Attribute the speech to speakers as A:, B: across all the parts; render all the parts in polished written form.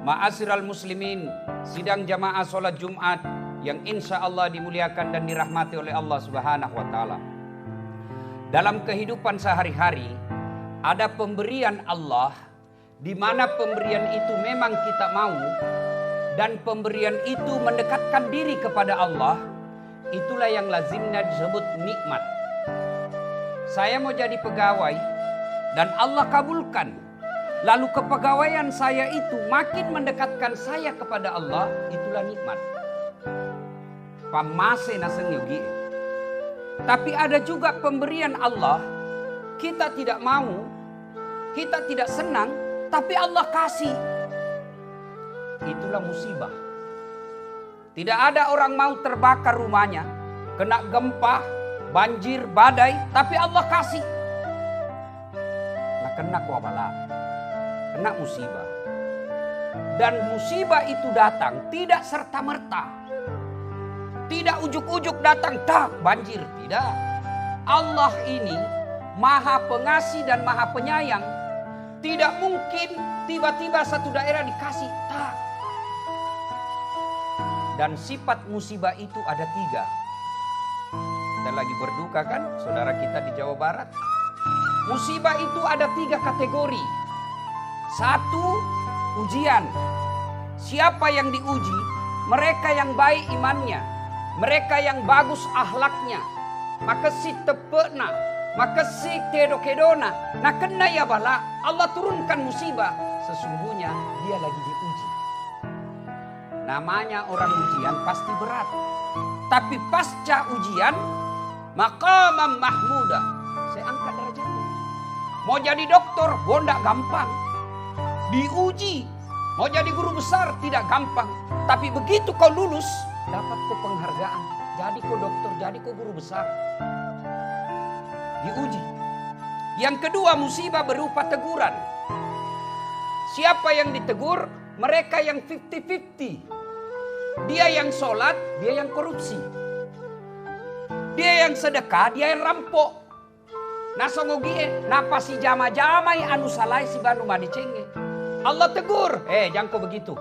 A: Ma'asyiral muslimin, sidang jamaah sholat Jumat yang insya Allah dimuliakan dan dirahmati oleh Allah Subhanahu wa Ta'ala. Dalam kehidupan sehari-hari ada pemberian Allah, di mana pemberian itu memang kita mau, dan pemberian itu mendekatkan diri kepada Allah. Itulah yang lazimnya disebut nikmat. Saya mau jadi pegawai dan Allah kabulkan. Lalu kepegawaian saya itu makin mendekatkan saya kepada Allah, itulah nikmat. Pamase naseng yogi. Tapi ada juga pemberian Allah, kita tidak mau, kita tidak senang, tapi Allah kasih. Itulah musibah. Tidak ada orang mau terbakar rumahnya, kena gempa, banjir, badai, tapi Allah kasih. Nah, kena kuabala, kena musibah. Dan musibah itu datang tidak serta-merta. Tidak ujuk-ujuk datang, tak banjir, tidak. Allah ini Maha Pengasih dan Maha Penyayang. Tidak mungkin tiba-tiba satu daerah dikasih, tak. Dan sifat musibah itu ada 3. Kita lagi berduka kan, saudara kita di Jawa Barat. Musibah itu ada 3 kategori. 1, ujian. Siapa yang diuji? Mereka yang baik imannya, mereka yang bagus akhlaknya. Maka si tepena, maka si kedo-kedona. Nah kena ya bala, Allah turunkan musibah. Sesungguhnya dia lagi diuji. Namanya orang ujian pasti berat. Tapi pasca ujian, maqamam mahmuda, saya angkat derajatnya. Mau jadi dokter, bondak gampang. Diuji. Mau jadi guru besar, tidak gampang. Tapi begitu kau lulus, dapat kau penghargaan. Jadi kau dokter, jadi kau guru besar. Diuji. Yang kedua, musibah berupa teguran. Siapa yang ditegur? Mereka yang 50-50. Dia yang sholat, dia yang korupsi. Dia yang sedekah, dia yang rampok. Nah songogie, napa si jama-jamai anu salai si banu madicenge. Allah tegur, jangan kau begitu.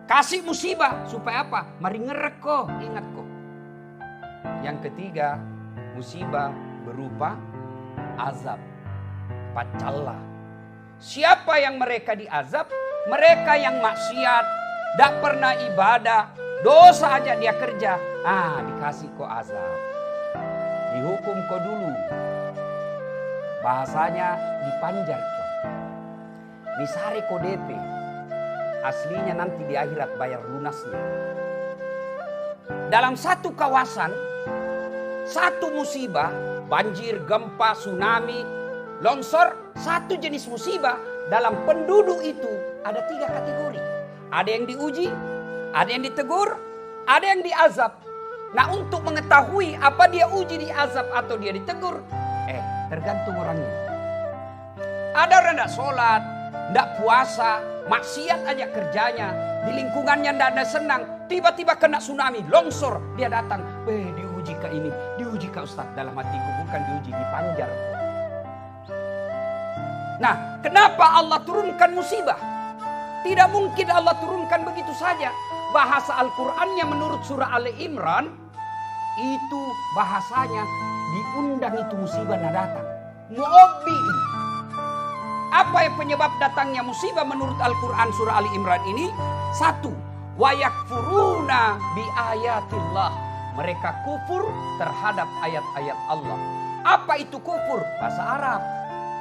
A: Kasih musibah, supaya apa? Mari ngerek kok, ingat kok. Yang ketiga, musibah berupa azab. Pacallah. Siapa yang mereka diazab? Mereka yang maksiat, tidak pernah ibadah, dosa aja dia kerja. Dikasih kok azab. Dihukum kok dulu. Bahasanya dipanjar kok. Misari kok DP. Aslinya nanti di akhirat bayar lunasnya. Dalam satu kawasan, satu musibah, banjir, gempa, tsunami, longsor, satu jenis musibah. Dalam penduduk itu ada 3 kategori. Ada yang diuji, ada yang ditegur, ada yang diazab. Nah untuk mengetahui apa dia uji, diazab atau dia ditegur, tergantung orangnya. Ada orang tidak sholat, tidak puasa, maksiat aja kerjanya. Di lingkungannya tidak ada senang. Tiba-tiba kena tsunami, longsor. Dia datang, diuji ke ini, diuji ke Ustaz. Dalam hatiku bukan diuji, dipanjar. Nah, kenapa Allah turunkan musibah? Tidak mungkin Allah turunkan begitu saja. Bahasa Al-Qur'annya menurut surah Ali Imran, itu bahasanya diundang itu musibah nah datang. Mu'obbi. Apa yang penyebab datangnya musibah menurut Al-Quran surah Ali Imran ini? 1. Wa yakfuruna bi ayatillah. Mereka kufur terhadap ayat-ayat Allah. Apa itu kufur? Bahasa Arab.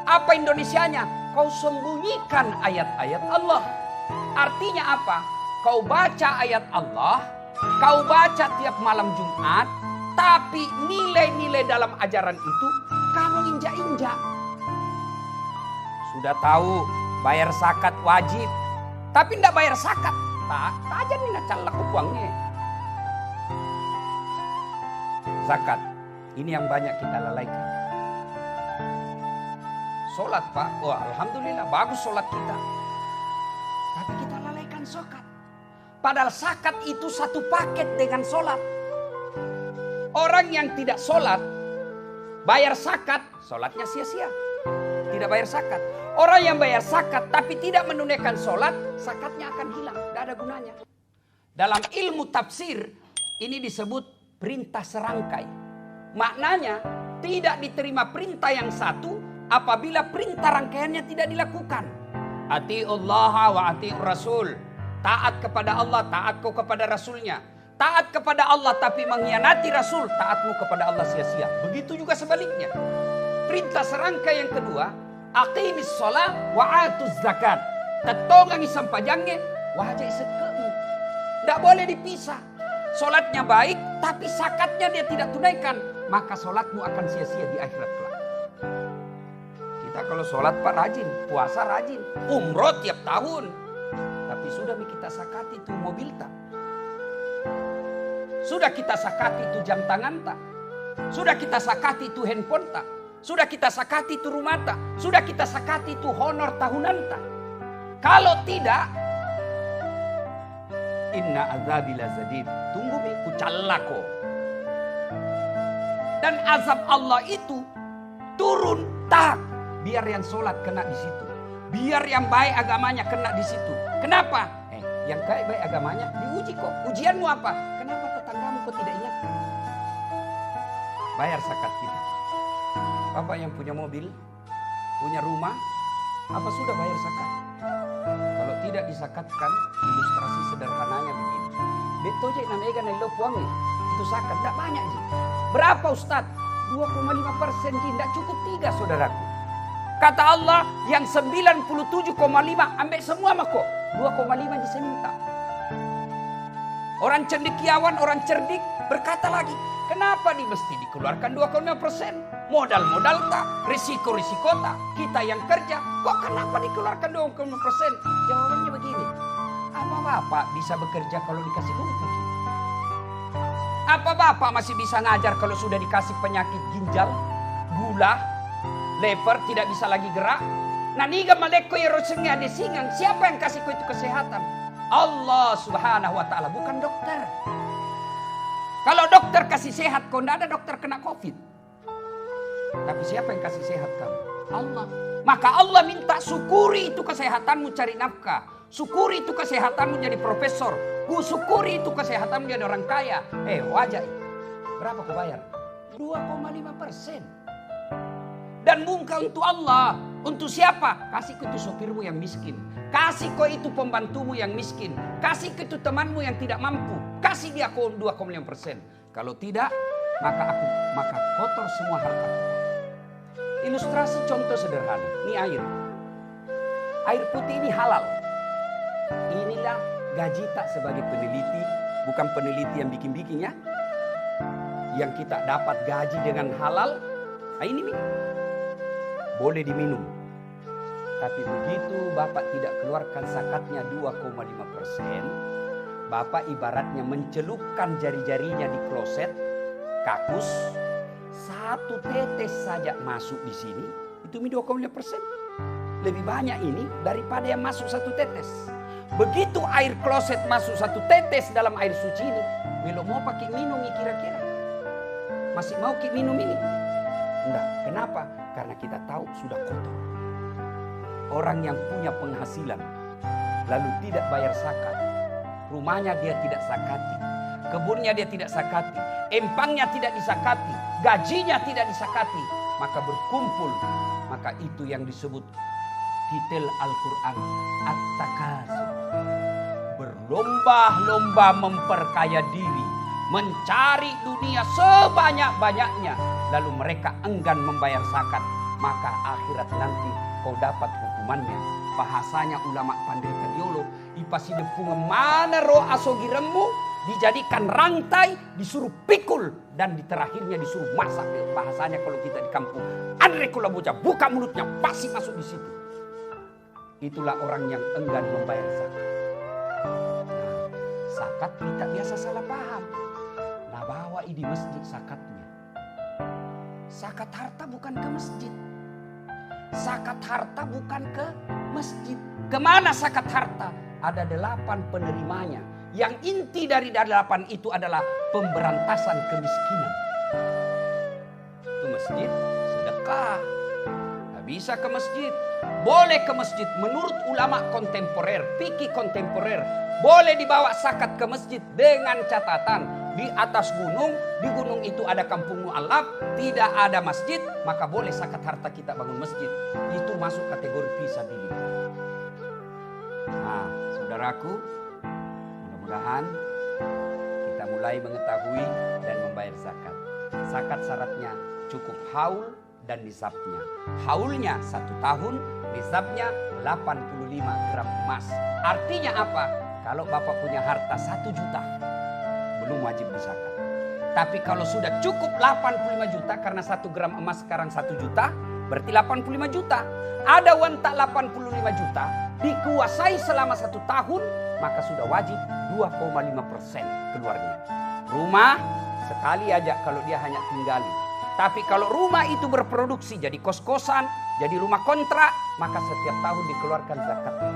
A: Apa Indonesianya? Kau sembunyikan ayat-ayat Allah. Artinya apa? Kau baca ayat Allah, kau baca tiap malam Jumat, tapi nilai-nilai dalam ajaran itu kamu injak-injak. Sudah tahu bayar zakat wajib, tapi tidak bayar zakat. Tak aja nih calak uangnya. Zakat, ini yang banyak kita lalaikan. Sholat Pak, alhamdulillah bagus sholat kita. Tapi kita lalaikan zakat. Padahal zakat itu satu paket dengan sholat. Orang yang tidak sholat, bayar zakat, sholatnya sia-sia. Tidak bayar zakat. Orang yang bayar zakat tapi tidak menunaikan sholat, zakatnya akan hilang, tidak ada gunanya. Dalam ilmu tafsir, ini disebut perintah serangkai. Maknanya, tidak diterima perintah yang satu apabila perintah rangkaiannya tidak dilakukan. Ati'ullah wa ati'ur rasul. Taat kepada Allah, taat kau kepada Rasulnya. Taat kepada Allah tapi mengkhianati Rasul, taatmu kepada Allah sia-sia. Begitu juga sebaliknya. Perintah serangkai yang kedua, aqimis sholat wa atuz zakat. Tetongangi sampajangnya, wajah sekemu. Tidak boleh dipisah. Sholatnya baik, tapi zakatnya dia tidak tunaikan. Maka sholatmu akan sia-sia di akhirat kelak. Kita kalau sholat Pak rajin, puasa rajin, umroh tiap tahun. Tapi sudah kita zakati itu mobil tak. Sudah kita zakati itu jam tangan tak. Sudah kita zakati itu handphone tak. Sudah kita zakati itu rumah tak. Sudah kita zakati itu honor tahunan tak. Kalau tidak, inna azabi lazadid. Tunggu ku callako. Dan azab Allah itu turun tak. Biar yang sholat kena di situ. Biar yang baik agamanya kena di situ. Kenapa? Yang baik agamanya diuji kok. Ujianmu apa? Kenapa tetanggamu kok tidak ingatkan? Bayar zakat kita. Bapak yang punya mobil, punya rumah, apa sudah bayar zakat? Kalau tidak disakatkan, ilustrasi sederhananya begini. Betoje namanya nilo puangi, itu zakat tidak banyak ji. Berapa Ustaz? 2,5% ji, tidak cukup 3 saudaraku. Kata Allah yang 97,5 ambil semua mako. 2,5 ji saya minta. Orang cendekiawan, orang cerdik berkata lagi, kenapa mesti dikeluarkan 2,5%? Modal-modal tak, risiko-risiko tak. Kita yang kerja, kok kenapa dikeluarkan 2,5%? Jawabannya begini, apa Bapak bisa bekerja kalau dikasih rumput? Apa Bapak masih bisa ngajar kalau sudah dikasih penyakit ginjal, gula, lever, tidak bisa lagi gerak? Naniga maleko yerosengnya ada singang. Siapa yang kasih kau itu kesehatan? Allah subhanahu wa ta'ala, bukan dokter. Kalau dokter kasih sehat kau, tidak ada dokter kena COVID. Tapi siapa yang kasih sehat kamu? Allah. Maka Allah minta syukuri itu kesehatanmu cari nafkah. Syukuri itu kesehatanmu jadi profesor. Syukuri itu kesehatanmu jadi orang kaya. Wajah. Berapa kau bayar? 2,5%. Dan mungkah untuk Allah. Untuk siapa? Kasih ke itu sopirmu yang miskin. Kasih ke itu pembantumu yang miskin. Kasih ke itu temanmu yang tidak mampu. Kasih dia 2,5%. Kalau tidak, maka kotor semua harta kita. Ilustrasi contoh sederhana. Ini air. Air putih ini halal. Inilah gaji tak sebagai peneliti. Bukan peneliti yang bikin-bikin ya. Yang kita dapat gaji dengan halal. Nah, ini boleh diminum. Tapi begitu Bapak tidak keluarkan zakatnya 2,5%, Bapak ibaratnya mencelupkan jari-jarinya di kloset, kakus, 1 tetes saja masuk di sini, itu 2,5%. Lebih banyak ini daripada yang masuk 1 tetes. Begitu air kloset masuk 1 tetes dalam air suci ini, belum mau pakai minum kira-kira. Masih mau minum ini? Enggak. Kenapa? Karena kita tahu sudah kotor. Orang yang punya penghasilan lalu tidak bayar zakat, rumahnya dia tidak zakati, kebunnya dia tidak zakati, empangnya tidak disakati, gajinya tidak disakati, maka berkumpul, maka itu yang disebut titel Al-Quran At-Takasur. Berlomba-lomba memperkaya diri, mencari dunia sebanyak-banyaknya, lalu mereka enggan membayar zakat, maka akhirat nanti kau dapat hukumannya. Bahasanya ulama pandai tadiolo, ipasi depung mana roh asogiremu, dijadikan rantai, disuruh pikul, dan di terakhirnya disuruh masak. Bahasanya kalau kita di kampung, andre kula bocah buka mulutnya pasti masuk di situ. Itulah orang yang enggan membayar zakat. Zakat kita biasa salah paham. Nah, bawa di masjid zakatnya. Zakat harta bukan ke masjid. Zakat harta bukan ke masjid. Kemana zakat harta? Ada 8 penerimanya. Yang inti dari 8 itu adalah pemberantasan kemiskinan. Itu masjid sedekah. Nah, bisa ke masjid. Boleh ke masjid menurut ulama kontemporer, fikih kontemporer. Boleh dibawa zakat ke masjid dengan catatan di atas gunung, di gunung itu ada kampung mu'alaf, tidak ada masjid, maka boleh zakat harta kita bangun masjid. Itu masuk kategori fisabilillah. Nah, saudaraku, mudah-mudahan kita mulai mengetahui dan membayar zakat. Zakat syaratnya cukup haul dan nisabnya. Haulnya 1 tahun, nisabnya 85 gram emas. Artinya apa? Kalau Bapak punya harta 1 juta, belum wajib berzakat. Tapi kalau sudah cukup 85 juta, karena 1 gram emas sekarang 1 juta, berarti 85 juta. Ada wanita 85 juta, dikuasai selama 1 tahun, maka sudah wajib 2,5% keluarnya. Rumah sekali aja kalau dia hanya tinggali. Tapi kalau rumah itu berproduksi jadi kos-kosan, jadi rumah kontrak, maka setiap tahun dikeluarkan zakatnya.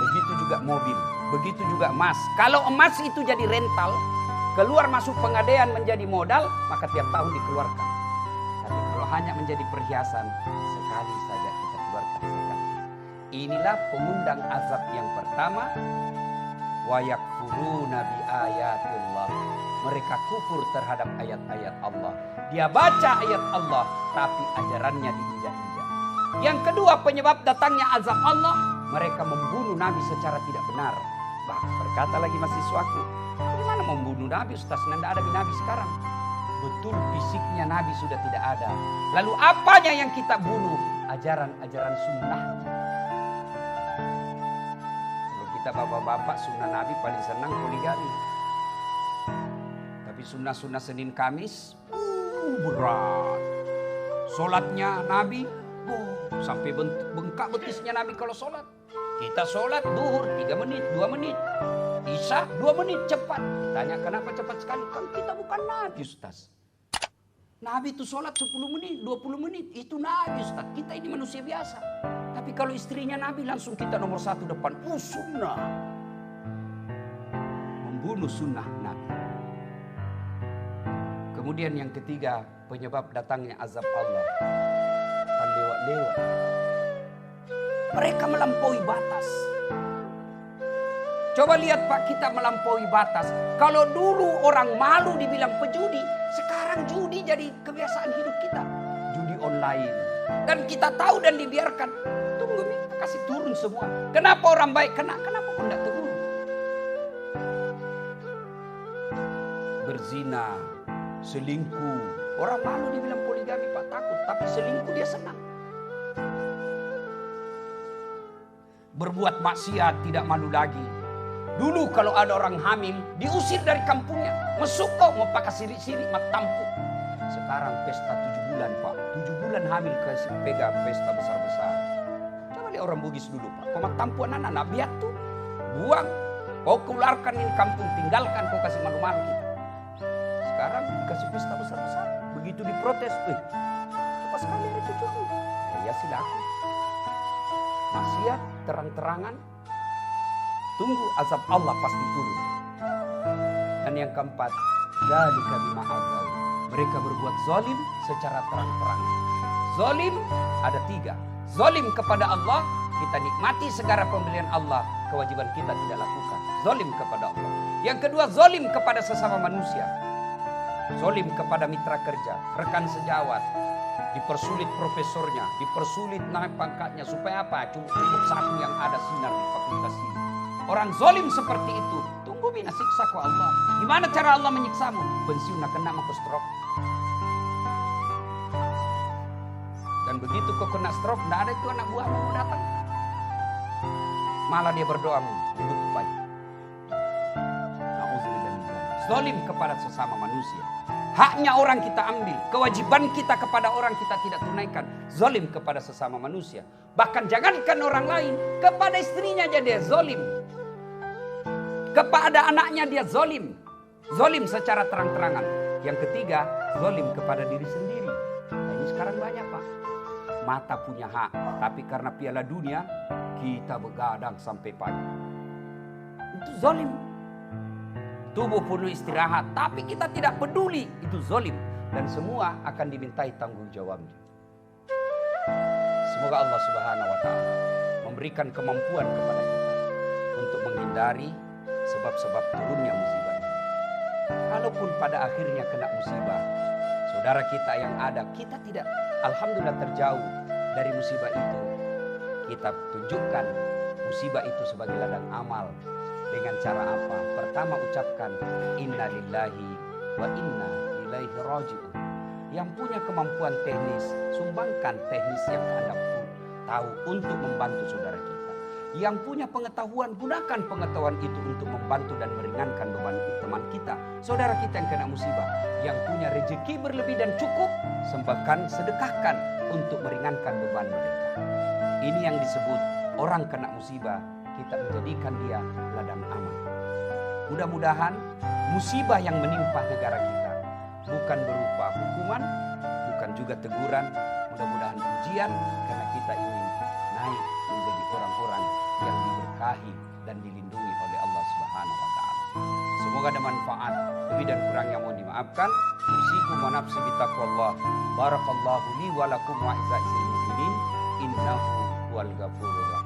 A: Begitu juga mobil, begitu juga emas. Kalau emas itu jadi rental, keluar masuk pengadaian menjadi modal, maka tiap tahun dikeluarkan. Tapi kalau hanya menjadi perhiasan, sekali saja kita keluarkan zakat. Inilah pengundang azab yang pertama. Wa yakfuruna bi ayatillah. Mereka kufur terhadap ayat-ayat Allah. Dia baca ayat Allah, tapi ajarannya diinjak-injak. Yang kedua penyebab datangnya azab Allah, mereka membunuh Nabi secara tidak benar. Bah, berkata lagi mahasiswaku, bagaimana membunuh Nabi Ustaz? Nanda ada di Nabi sekarang. Betul, fisiknya Nabi sudah tidak ada. Lalu apanya yang kita bunuh? Ajaran-ajaran sunnahnya. Kalau kita bapak-bapak sunnah Nabi paling senang poligami. Tapi sunnah-sunnah Senin Kamis berat. Sholatnya Nabi sampai bengkak betisnya Nabi kalau sholat. Kita sholat duhur 3 menit, 2 menit. Isya 2 menit cepat. Ditanya kenapa cepat sekali? Kan kita bukan Nabi Ustaz. Nabi itu sholat 10 menit, 20 menit. Itu Nabi Ustaz. Kita ini manusia biasa. Tapi kalau istrinya Nabi langsung kita nomor 1 depan. Sunnah. Membunuh sunnah Nabi. Kemudian yang ketiga penyebab datangnya azab Allah. Lewat-lewat. Mereka melampaui batas. Coba lihat Pak, kita melampaui batas. Kalau dulu orang malu dibilang pejudi, sekarang judi jadi kebiasaan hidup kita. Judi online. Dan kita tahu dan dibiarkan. Tunggu nih, kasih turun semua. Kenapa orang baik kena? Kenapa kok tidak turun? Berzina, selingkuh. Orang malu dibilang poligami Pak, takut. Tapi selingkuh dia senang. Berbuat maksiat tidak malu lagi. Dulu kalau ada orang hamil diusir dari kampungnya. Mesukau mau pakai sirik-sirik mat tampuk. Sekarang pesta 7 bulan Pak. 7 bulan hamil kasih pegang pesta besar-besar. Coba lihat orang Bugis dulu Pak. Kau mat tampuk anak-anak biar tuh. Buang. Kau keluarkan ini kampung, tinggalkan, kau kasih malu-malu kita. Sekarang dikasih pesta besar-besar. Begitu diprotes, coba sekali ada cucu. Ya silakan. Maksiat terang-terangan, tunggu azab Allah pasti turun. Dan yang keempat, dzalika bima azaw. Mereka berbuat zalim secara terang-terangan. Zalim ada 3. Zalim kepada Allah, kita nikmati segala pemberian Allah, kewajiban kita tidak lakukan. Zalim kepada Allah. Yang kedua, zalim kepada sesama manusia. Zalim kepada mitra kerja, rekan sejawat. Dipersulit profesornya, dipersulit naik pangkatnya. Supaya apa? Cukup satu yang ada sinar di fakultas ini. Orang zalim seperti itu, tunggu mina siksa ku Allah. Gimana cara Allah menyiksamu? Pensiun nak kena mau stroke. Dan begitu kau kena stroke, tidak ada itu anak buahmu mau datang. Malah dia berdoa hidup baik. Zalim kepada sesama manusia. Haknya orang kita ambil. Kewajiban kita kepada orang kita tidak tunaikan. Zalim kepada sesama manusia. Bahkan jangankan orang lain. Kepada istrinya aja dia zalim. Kepada anaknya dia zalim. Zalim secara terang-terangan. Yang ketiga, zalim kepada diri sendiri. Nah, ini sekarang banyak Pak. Mata punya hak. Tapi karena Piala Dunia, kita begadang sampai pagi. Itu zalim. Tubuh penuh istirahat, tapi kita tidak peduli. Itu zalim. Dan semua akan dimintai tanggung jawabnya. Semoga Allah Subhanahu wa taala memberikan kemampuan kepada kita untuk menghindari sebab-sebab turunnya musibah. Kalaupun pada akhirnya kena musibah, saudara kita yang ada, kita tidak alhamdulillah terjauh dari musibah itu. Kita tunjukkan musibah itu sebagai ladang amal. Dengan cara apa? Pertama ucapkan inna lillahi wa inna ilaihi raji'un. Yang punya kemampuan teknis, sumbangkan teknis yang Anda tahu untuk membantu saudara kita. Yang punya pengetahuan, gunakan pengetahuan itu untuk membantu dan meringankan beban teman kita, saudara kita yang kena musibah. Yang punya rezeki berlebih dan cukup, sedekahkan untuk meringankan beban mereka. Ini yang disebut orang kena musibah, kita menjadikan dia ladang amal. Mudah-mudahan musibah yang menimpa negara kita bukan berupa hukuman, bukan juga teguran, mudah-mudahan ujian, karena kita ingin naik menjadi orang-orang yang diberkahi dan dilindungi oleh Allah Subhanahu wa taala. Semoga ada manfaat, lebih dan kurangnya mohon dimaafkan. Usikum wa nafsi bitaqwallah. Barakallahu li wa lakum wa izza'il muslimin. Innahu wal ghafurur rahim.